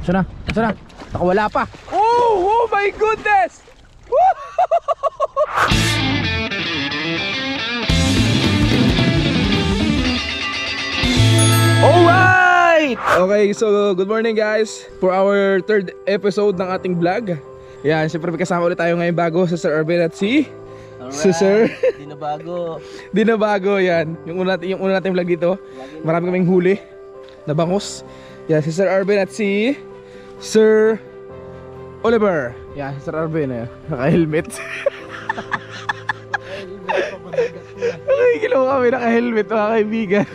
Saan na? Saan na? Nakawala pa. Oh my goodness! Alright! Okay, so good morning guys. For our third episode ng ating vlog. Yan, siyempre may kasama ulit tayo ngayon bago sa Sir Arvin at si Sir. Di na bago. Di na bago yan. Yung una nating vlog dito. Marami kaming huli na bangus. Yan, si Sir Arvin at si Sir Oliver. Yan, si Sir Arvin naka-helmet. Nakikilaw kami naka-helmet mga kaibigan.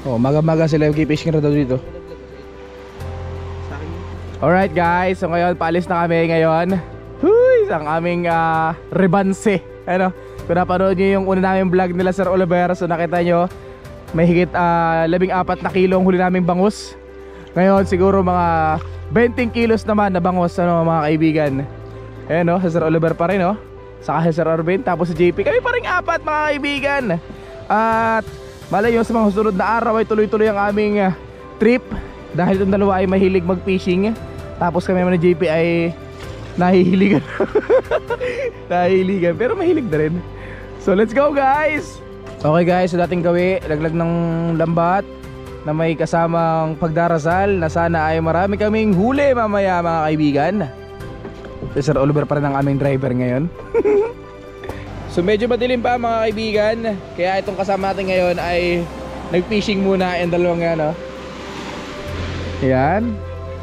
Oh, maga-maga sila yung fishing na daw dito. Alright guys, so ngayon paalis na kami ngayon. Huy, ang aming rebanse. Ano? Kung napanood nyo yung una namin vlog nila Sir Oliver, so nakita nyo may higit 14 na kilong huli naming bangus. Ngayon siguro mga 20 kilos naman na bangus, ano mga kaibigan. Ayan no, Sir Oliver pa rin no. Saka si Sir Arvin, tapos si JP. Kami pa rin 4 mga kaibigan. At malay nyo sa mga susunod na araw ay tuloy-tuloy ang aming trip. Dahil itong dalawa ay mahilig mag-fishing. Tapos kami naman ni JP ay nahihiligan. Nahihiligan, pero mahilig na rin. So let's go guys. Okay guys, so dating gawi, laglag ng lambat na may kasamang pagdarasal na sana ay marami kaming huli mamaya mga kaibigan. Si Sir Oliver pa rin ang aming driver ngayon. So medyo madilim pa mga kaibigan, kaya itong kasama natin ngayon ay nag-fishing muna yung dalawang yan. Yan,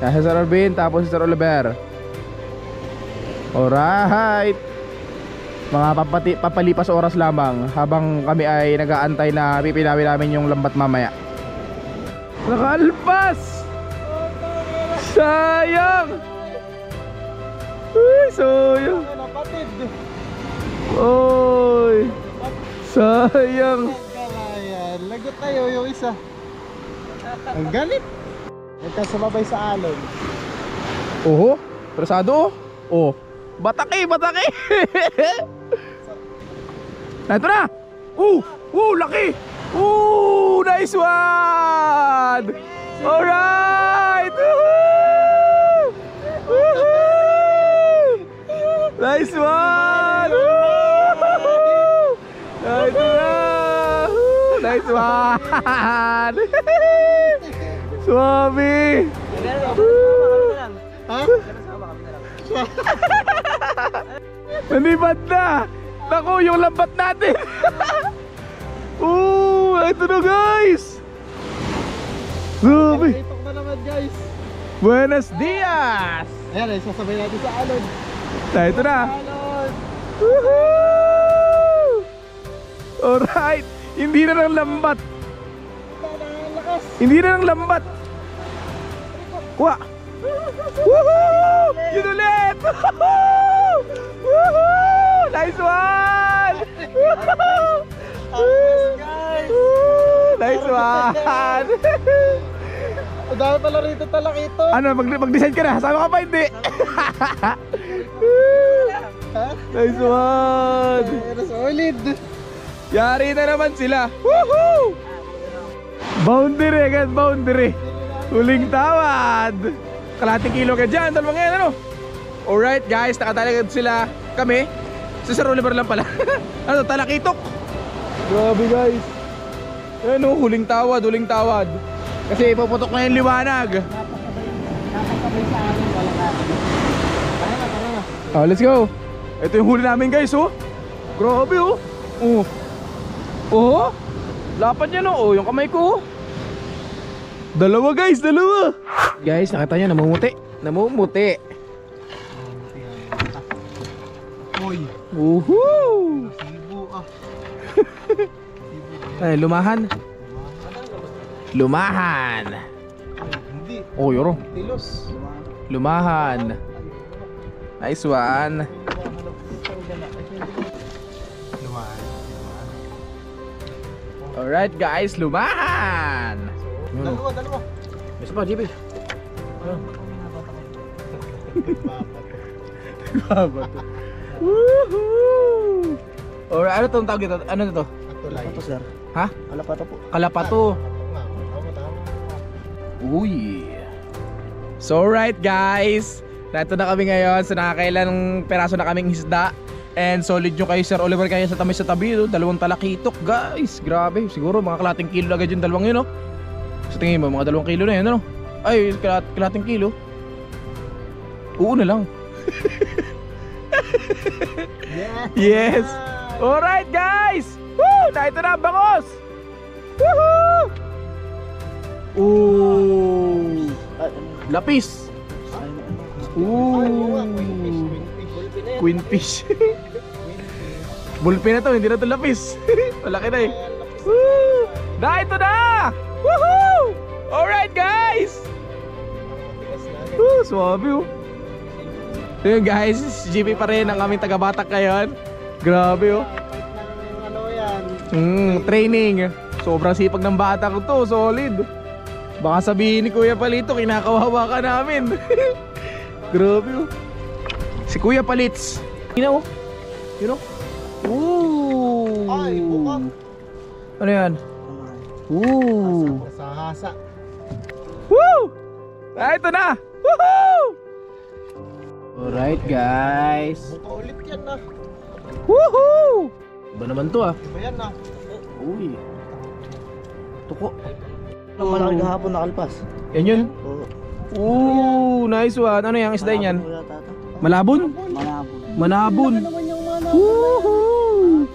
si Sir Arvin tapos si Sir Oliver. Alright, mga papalipas oras lamang habang kami ay nag-aantay na pipinawin namin yung lambat mamaya. Nakalpas! Sayang! Uy, sayang! Oy! Sayang! Lagot tayo yung isa. Ang galit! Nagkasumabay sa alon. Oho! Prasado oh! Bataki! Bataki! Ito na! Laki! Nice one! Alright! Nice one! Nice one! Nice one! Suami! Ha? Nanibad na! Naku, yung lambat natin! Ito na guys! Grabe! Itok na naman guys! Buenos dias! Ayan, ay sasabay natin sa alon. Ito na! Alon! Woohoo! Alright! Hindi na ng lambat! Lakas! Hindi na ng lambat! Kuha! Woohoo! Yun ulit! Woohoo! Nice one! Woohoo! Guys! Nice one! Ang dami pala rito talakito. Ano, mag-decide ka na? Sama ka pa hindi? Ha? Nice one! Pero solid. Yari na naman sila! Woohoo! Boundary agad, boundary! Huling tawad! Kalating kilo ka dyan, dalawang yan, ano? Alright guys, nakatali agad sila. Kami, si Sir Oliver lang pala. Ano, talakitok! Grabe guys! Ayan o, huling tawad, huling tawad. Kasi ipuputok na yung liwanag. Napasabay sa amin, walang atin. Tara na. Oh, let's go! Ito yung huli namin guys, oh! Grabe oh! Oh! Lapan yan oh, yung kamay ko oh! Dalawa guys, dalawa! Guys, nakita nyo, namumuti. Namumuti. Uy! Woohoo! Sibo ah! Ay, lumahan. Lumahan. Hindi. Oh, yoro. Tilos. Lumahan. Nice one. Alright guys, lumahan. Dalawa. Bisa pa, JP. Nagbabato. Woohoo! Alright, ano itong tawag dito? Ano ito? Kalapato sir. Ha? Kalapato po. Kalapato. Uy. So right guys, nato na kami ngayon. So nakakailang peraso na kaming isda. And solid yung kay Sir Oliver kaya sa tabi no? 2 talakitok guys. Grabe, siguro mga kalating kilo agad yung dalawang yun no? Sa tingin mo mga 2 kilo na yun ano? Ay, kalating kilo. Oo na lang. Yes. Alright guys. Woo! Na ito na ang bangos. Woohoo! Ooh. Lapis. Ooh. Queen fish. Bulpin na to, hindi na to lapis. Malaki na eh. Woo! Na ito na! Woohoo! Alright guys! Woo! Swabe oh. So yun guys, si JP pa rin ang aming taga-Batak ngayon. Grabe oh. Ano yan? Training. Sobrang sipag ng bata ko to, solid. Baka sabihin ni Kuya Palito, kinakawawa ka namin. Grabe oh. Si Kuya Palits. You know? You know? Ooh. Ay, bukang. Ano yan? Ooh. Hasa. Woo! Ah, ito na! Woohoo! Alright guys. Buka ulit yan na. Woohoo! Iba naman to ah. Iba yan na. Uy. Tuko. Ang malaki kahapon nakalpas. Yan yun? Oo. Ooh, nice one. Ano yung isda yan? Malabon? Malabo. Manabon. Naman yung mana. Woohoo!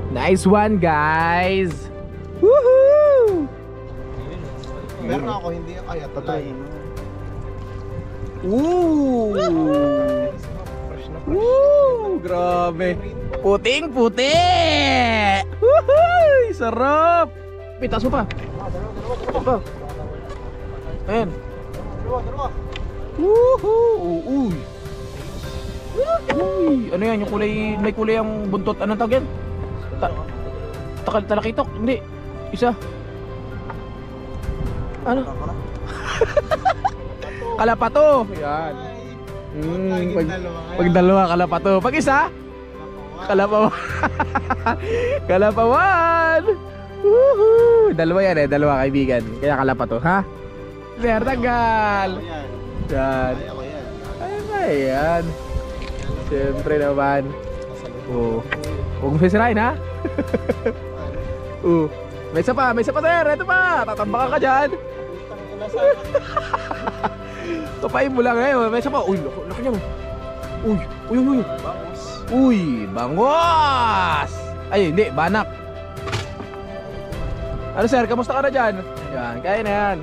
Nice one guys. Woohoo! Meron ako, hindi kaya Patay. Ooh! Fresh na fresh. Woo! Grabe. Puting puti! Woohoo! Sarap! Pitas mo pa. Ito pa. Ayan. Dalawa. Woohoo! Uy! Uy! Ano yan? Yung kulay, may kulay ang buntot. Anong tawag yan? Talakitok? Hindi. Isa. Ano? Kalapato. Yan. Pag dalawa kalapato. Pag isa? Kalapawan. Kalapawan. Woohoo! Dalawa yan eh, dalawa kaibigan. Kaya kalapato, ha? Vertagal. Yan. Ako yan. Ayun na yan. Siyempre naman. Oo. Huwag mo sisirain ha? Oo. May isa pa sir. Ito pa. Tatambakan ka dyan. Tapain mo lang ngayon. May isa pa. Uy, laki niya mo. Uy. Uy, bangos. Ay, hindi. Banak. Ano sir, kamusta ka na dyan? Yan, kaya na yan.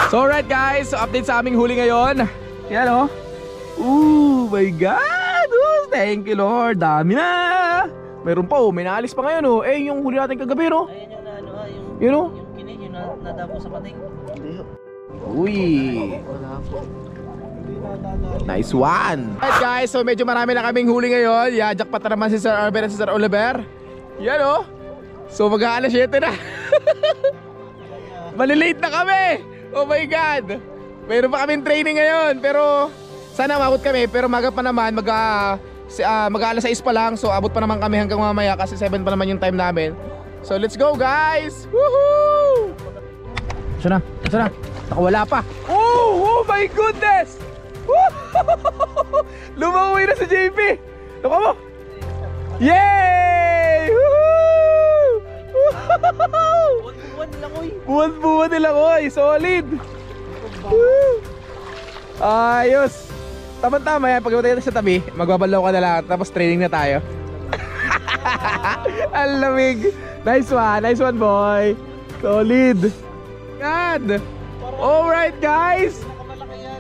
So alright guys, so update sa aming huli ngayon. Yan o. Oh my God. Thank you Lord. Dami na. Meron pa may naalis pa ngayon oh. Eh yung huli natin kagabi no. Ayun yung ano yung You know? yung kinig yung nadabo sa pating. Hindi. Uy. Nice one. Alright guys, so medyo marami na kaming huli ngayon. Yeah, jackpot na naman si Sir Arben at si Sir Oliver. Yan oh. So mag-aalas 7 na. Malilate na kami. Oh my God. Mayroon pa kaming training ngayon. Pero sana umabot kami. Pero maga pa naman. Mag-aalas 6 pa lang. So abot pa naman kami hanggang mamaya. Kasi 7 pa naman yung time namin. So let's go guys. Woohoo! Saan na? Nakawala pa. Oh my goodness. Lumawi na si JP. Naku mo. Yay! Woohoo! Buwan lang oy. Buwan nila oy, solid. Woo! Ayos. Tama-tama yan, pag tayo sa tabi, magbabalaw ka na lang, tapos training na tayo. Ang lamig. Nice one boy. Solid. God. Alright guys.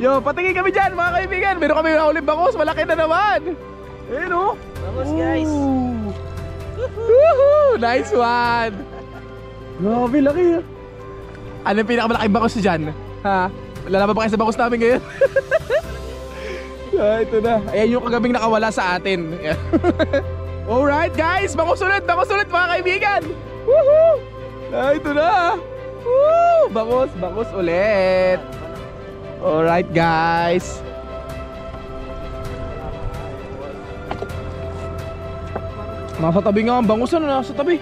Yo, patingin kami dyan mga kaibigan. Meron kami nahuli bangos, malaki na naman. Ayun o. Vamos guys. Woohoo! Nice one. Grabe, laki ha. Ano yung pinakamalaking bangos dyan? Ha? Lalaban pa kayo sa bangos namin ngayon? Ito na. Ayan yung kagabing nakawala sa atin. Alright guys, bangos ulit mga kaibigan. Woohoo! Ito na. Woo! Bangos ulit. Alright guys. Nasa tabi nga ang bangus, ano? Nasa tabi.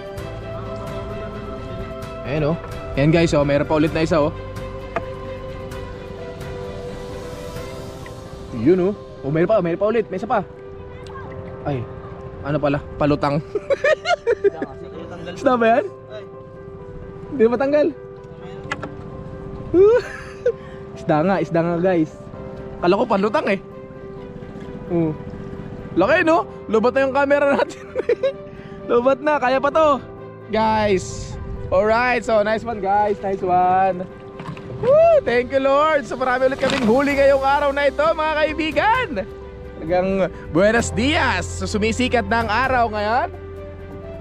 Ayan o. Yan guys, oh, mayroon pa ulit na isa oh. Yun oh. Oh, mayroon pa ulit. May isa pa. Ay, ano pala? Palutang. Isda ba yan? Hindi matanggal. Isda nga guys. Kala ko palutang eh. Laki no? Lubat na yung camera natin. Lubat na, kaya pa to. Guys. Alright, so nice one guys. Nice one. Woo! Thank you Lord. So marami ulit kaming huli ngayong araw na ito mga kaibigan. Talagang buenos dias. So sumisikat na ang araw ngayon.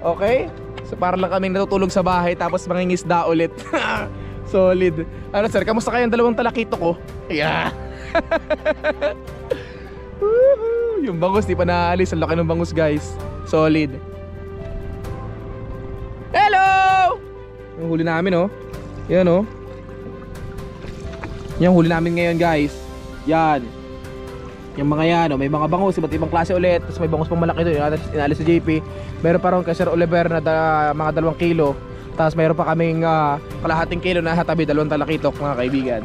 Okay? So para lang kaming natutulog sa bahay tapos mangingisda ulit. Solid. Ano sir, kamusta kayong dalawang talakito ko? Yeah. Yung bangus di pa naalis. Ang laki ng bangus guys. Solid. Hello! Yung huli namin oh. Yan oh. Yung huli namin ngayon guys. Yan. Yung mga yan oh. May mga bangus. Iba't ibang klase ulit. Tapos may bangus pang malaki doon. Inalis sa JP. Meron pa ron kay Sir Oliver na mga 2 kilo. Tapos mayroon pa kaming kalahating kilo na hatabi, 2 talakitok mga kaibigan.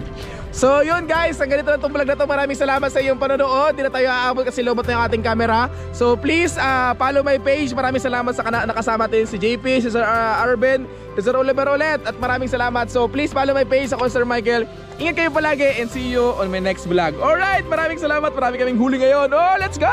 So yun guys, ang ganito na itong vlog na to. Maraming salamat sa iyong panonood. Di na tayo aabot kasi lumot na yung ating camera. So please follow my page. Maraming salamat sa nakasama natin si JP, si Sir Arben, si Sir Oliver ulit. At maraming salamat. So please follow my page. Ako Sir Michael. Ingat kayo palagi and see you on my next vlog. Alright, maraming salamat. Marami kaming huli ngayon. Oh, let's go!